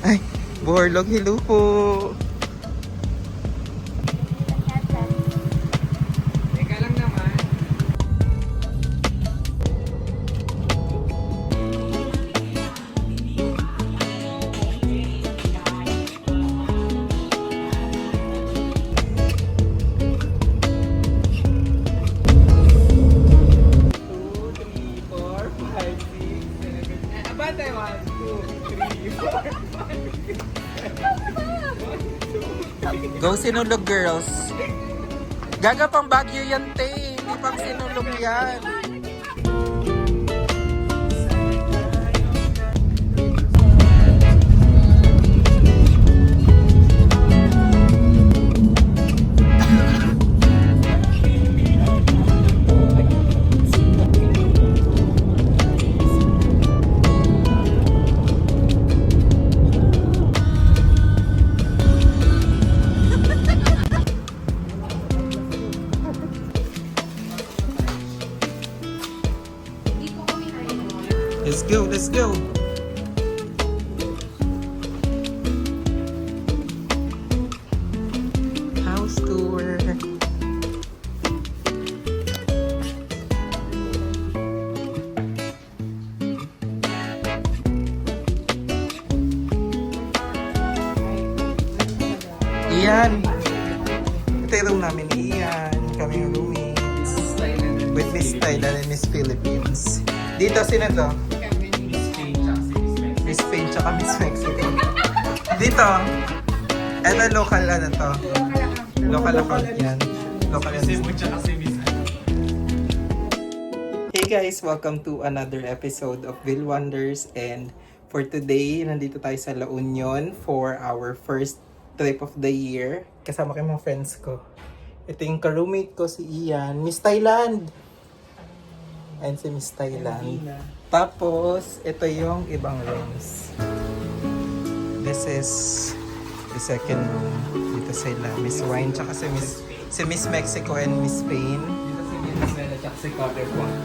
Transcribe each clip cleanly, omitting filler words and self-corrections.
Ay, Borlog, hello po. Teka lang naman. Two, three, four, five, six, seven. Abante, 1, 2, 3, 4, 5, 6. Go Sinulog girls. Gaga pang Baguio yan, te. Hindi pang Sinulog yan. Let's go, let's go. House tour. Iyan. Ito yung room namin ni Ian. Kaming roommates. With Miss Thailand and Miss Philippines. Dito, sino to? Miss Spain tsaka Miss Mexico. Dito, eto local ano to? Local account yan. Local Hey guys, welcome to another episode of Will Wonders, and for today, nandito tayo sa La Union for our first trip of the year. Kasama ko yung mga friends ko. Ito yung ka-roommate ko, si Ian. Miss Thailand! And si Miss Thailand. Tapos, ito yung ibang rooms. This is the second room. Dito sila, Miss Wine, tsaka si Miss Mexico and Miss Spain. Dito si Venezuela tsaka si Cote d'Ivoire.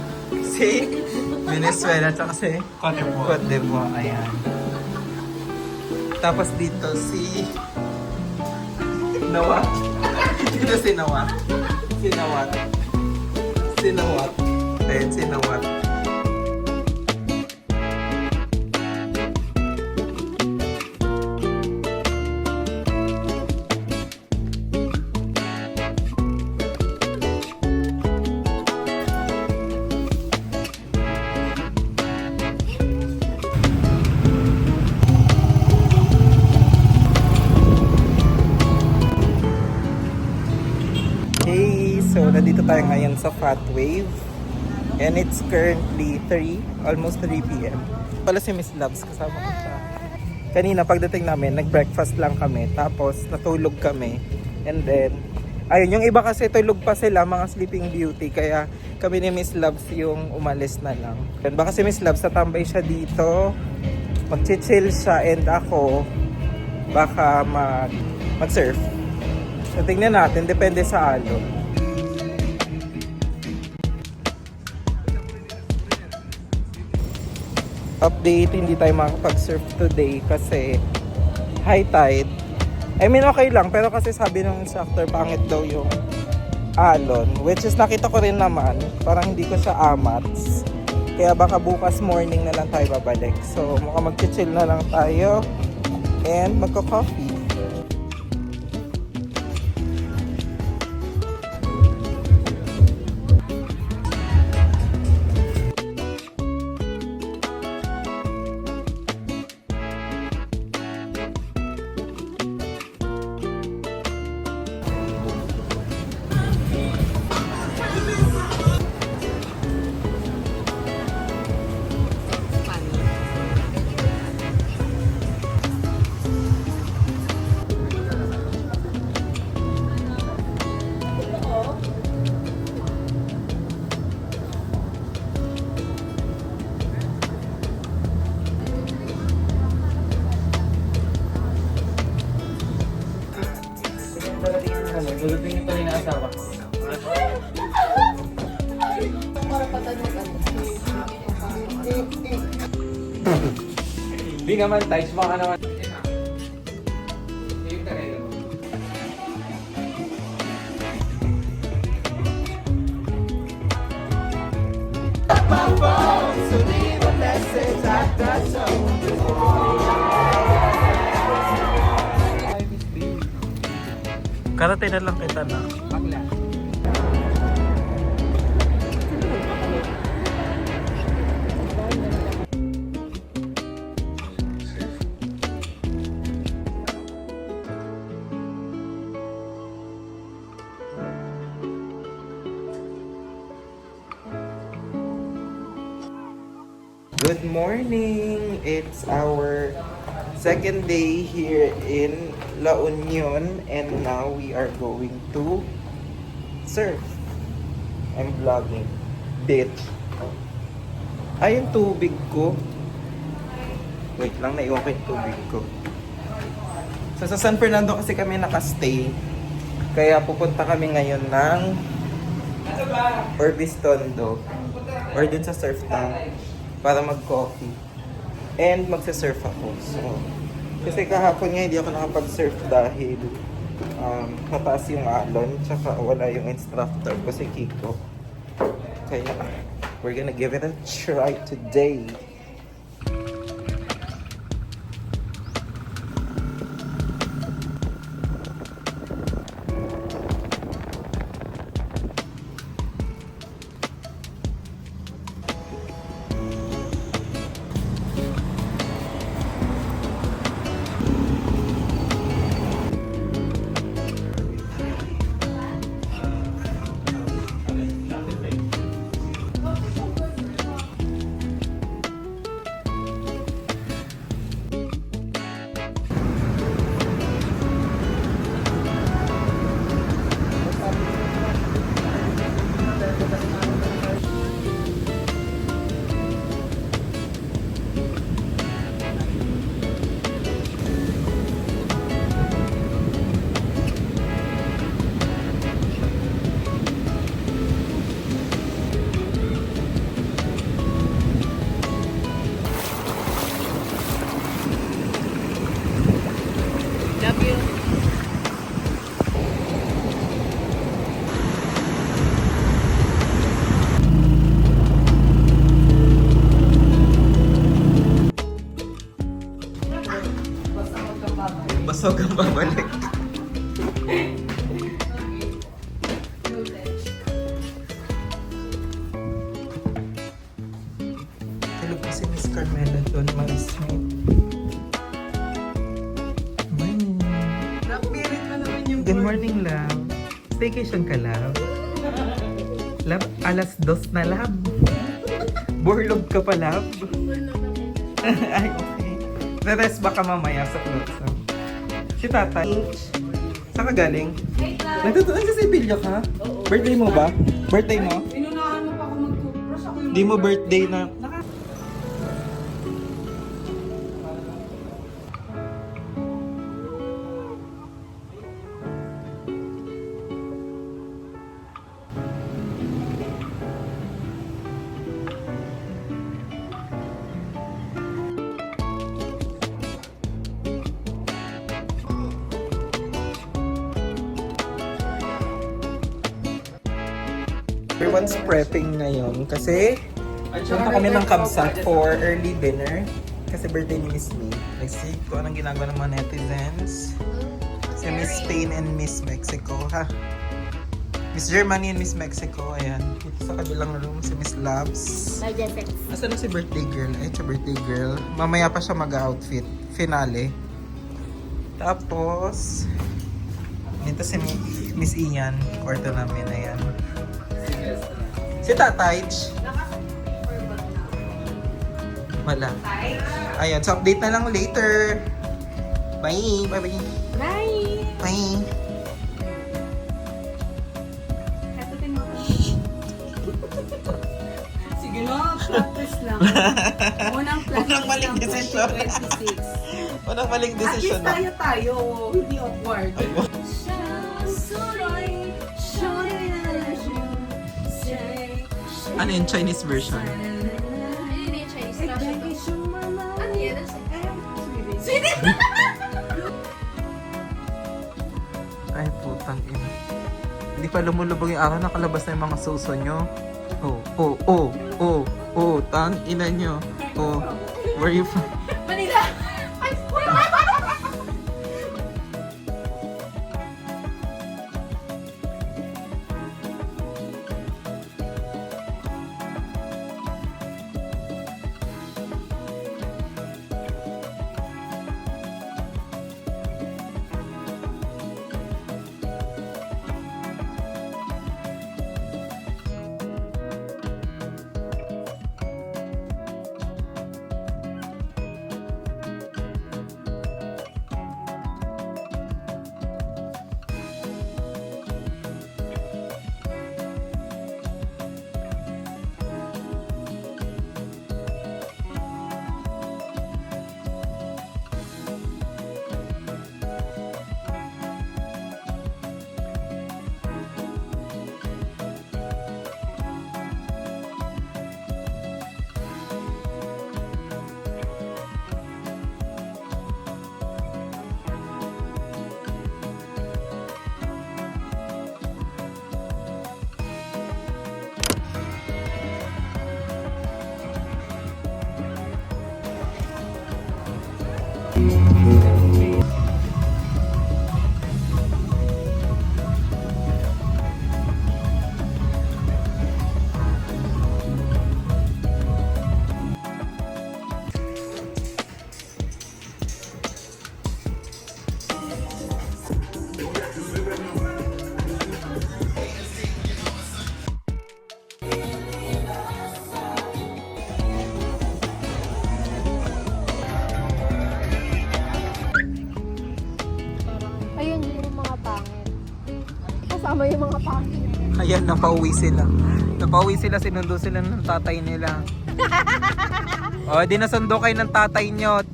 Si Venezuela, tsaka si Cote d'Ivoire. Ayan. Tapos dito si Nawat. Dito si Nawat. Si Nawat. Si Nawat. Ayan, si Nawat. Hey, so nandito tayo ngayon sa Fat Wave. And it's currently 3, almost 3 p.m. Pala si Miss Loves, kasama ko siya. Kanina pagdating namin, nag-breakfast lang kami. Tapos natulog kami. And then, ayun, yung iba kasi tulog pa sila, mga sleeping beauty. Kaya kami ni Miss Loves yung umalis na lang. And baka si Miss Loves, tatambay siya dito. Mag-chill siya, and ako, baka mag-surf. So tingnan natin, depende sa alon. Update, hindi tayo makakapag-surf today kasi high tide. I mean, okay lang, pero kasi sabi ng instructor, pangit daw yung alon. Which is nakita ko rin naman, parang hindi ko siya amats. Kaya baka bukas morning na lang tayo babalik. So mukhang mag-chill na lang tayo and magko-coffee. Dulutin ito rin ang asawa ko. Hindi naman, Tice, baka naman. my phone, so leave a message at the tone. Hi, Miss Lee. Karate na lang kita na. Bakla. Good morning! It's our second day here in La Union and now we are going to surf. I'm vlogging. Beach. Ay, yung tubig ko. Wait lang, naiwan ko yung tubig ko. So, sa San Fernando kasi kami nakastay. Kaya pupunta kami ngayon ng Orbis Tondo or dun sa surf town para mag-coffee. And magsa-surf ako. So, kasi kahapon nga hindi ako nakapag-surf dahil mataas yung alon tsaka wala yung instructor ko si Kiko. Kaya we're gonna give it a try today. Love you. Basog ang babalik. Tulog ko si Miss Carmela doon, mga sweet. Morning. Napirit na naman yung Good morning, love. Staycation ka, love? Love, alas 2 na, love. Borlog ka pa, love? Ay, okay. Re-rest ba ka mamaya sa clothes? Si Tata. Saan ka galing? Nagtutunan sa Sevilla ka? Birthday mo ba? Birthday mo? Inunahan mo pa ako mag-toothbrush. Ako yung Di mo birthday na... Everyone's prepping ngayon kasi punta kami ng Kamsat for early dinner kasi birthday ni Miss May. Let's see kung anong ginagawa ng mga netizens. Si Miss Spain and Miss Mexico, ha? Miss Germany and Miss Mexico, ayan. Dito sa kabilang room si Miss Labs. Asan na si birthday girl? Ay, siya birthday girl. Mamaya pa siya mag-outfit. Finale. Tapos, dito si Miss Ian. Kwarto namin, ayan. Si Tatay. Wala. Ayan, so update na lang later. Bye! Bye-bye! Bye! Bye! Sige no, practice lang. Unang practice Unang maling lang, decision. 2026. Walang maling At least decision na. tayo, hindi awkward. Ano yung Chinese version? Yun yung Chinese version. Ano yan? Sweden! Ay, putang ina. Hindi pa lumulubog yung araw, nakalabas na yung mga suso nyo. Tang ina nyo. Oh, where you from? Manila! Ayun yung mga pangit. Kasama yung mga pangit. Ayan, napauwi sila. Napauwi sila, sinundo sila ng tatay nila. O, di nasundo kayo ng tatay nyo.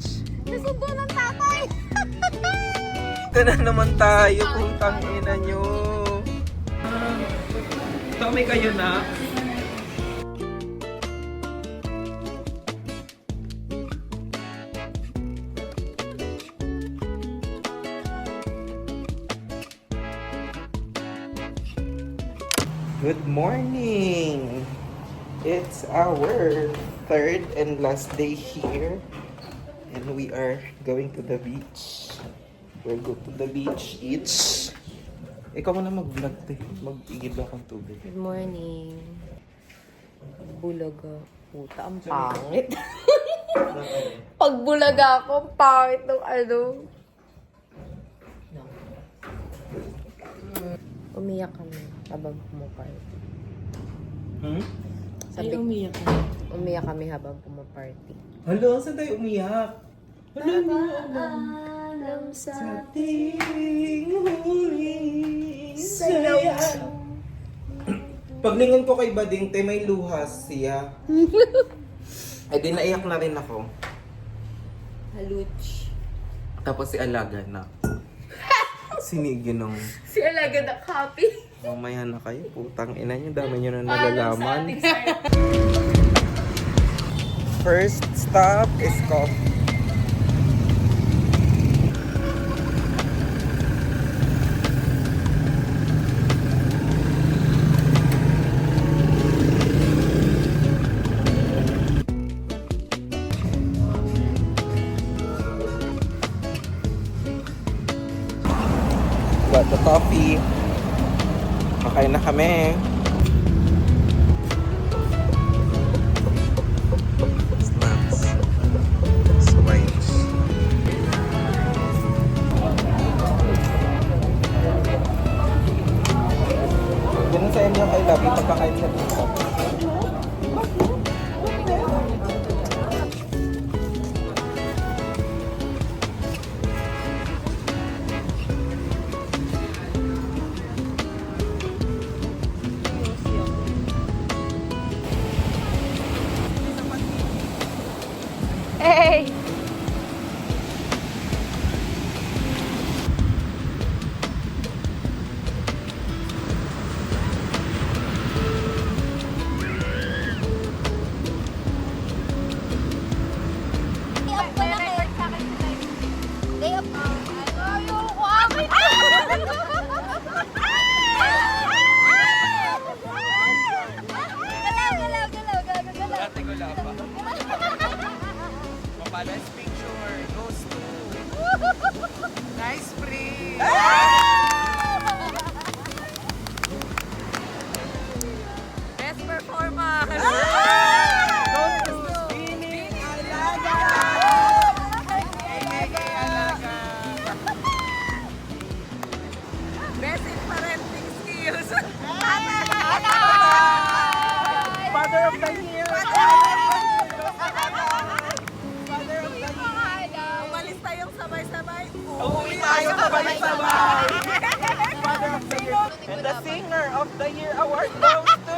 Nasundo ng tatay! Ito na naman tayo, putang ina nyo. Tami kayo na. Good morning! It's our third and last day here. And we are going to the beach. We'll go to the beach, eat. Ikaw muna mag-vlog, te. Mag-igib akong tubig. Good morning. Bulaga. Puta, ang pangit. Pag bulaga ako, ang pangit ng ano. Umiyak kami habang pumaparty. Sabi, umiyak ka. umiyak kami habang pumaparty. Hello, saan tayo umiyak? Alam sa ating huling saya. Paglingon ko kay Bading, te, may luhas siya. Eh, di naiyak na rin ako. haluch. Tapos si Alaga na. Siniginong. Si Alaga na copy. Mamaya na kayo, putang ina niyo, dami niyo na nalalaman. First stop is coffee. Got the coffee. Makain na kami. Snacks. Swipes. Ganun sa inyo kay Labi pagkakain sa dito. Hey! Best picture goes to... Nice free! Best performance! Goes to Bining Alaga! Alaga! Best in parenting skills! Father of the Year! Umalis tayong sabay-sabay. Uuwi tayo sabay-sabay! Father of the Year! And the Singer of the Year award goes to...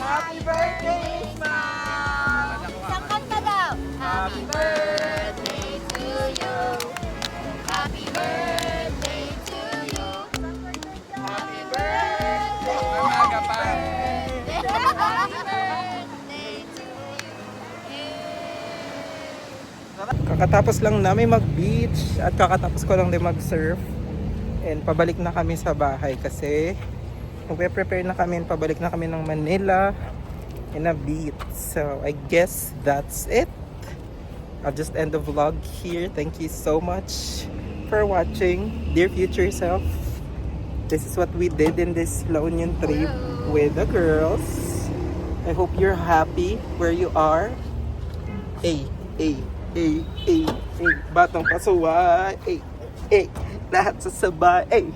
Happy birthday, Ma! Happy birthday to you. Happy birthday to you. Happy birthday. Umaga pa. Kakatapos lang namin mag-beach at kakatapos ko lang din mag-surf. And pabalik na kami sa bahay kasi magpe-prepare na kami and pabalik na kami ng Manila in a bit. So I guess that's it. I'll just end the vlog here. Thank you so much for watching. Dear future self, this is what we did in this La Union trip with the girls. I hope you're happy where you are. Hey, batang pasuway. Lahat sasabay.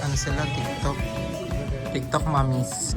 Ano sila? TikTok mommies.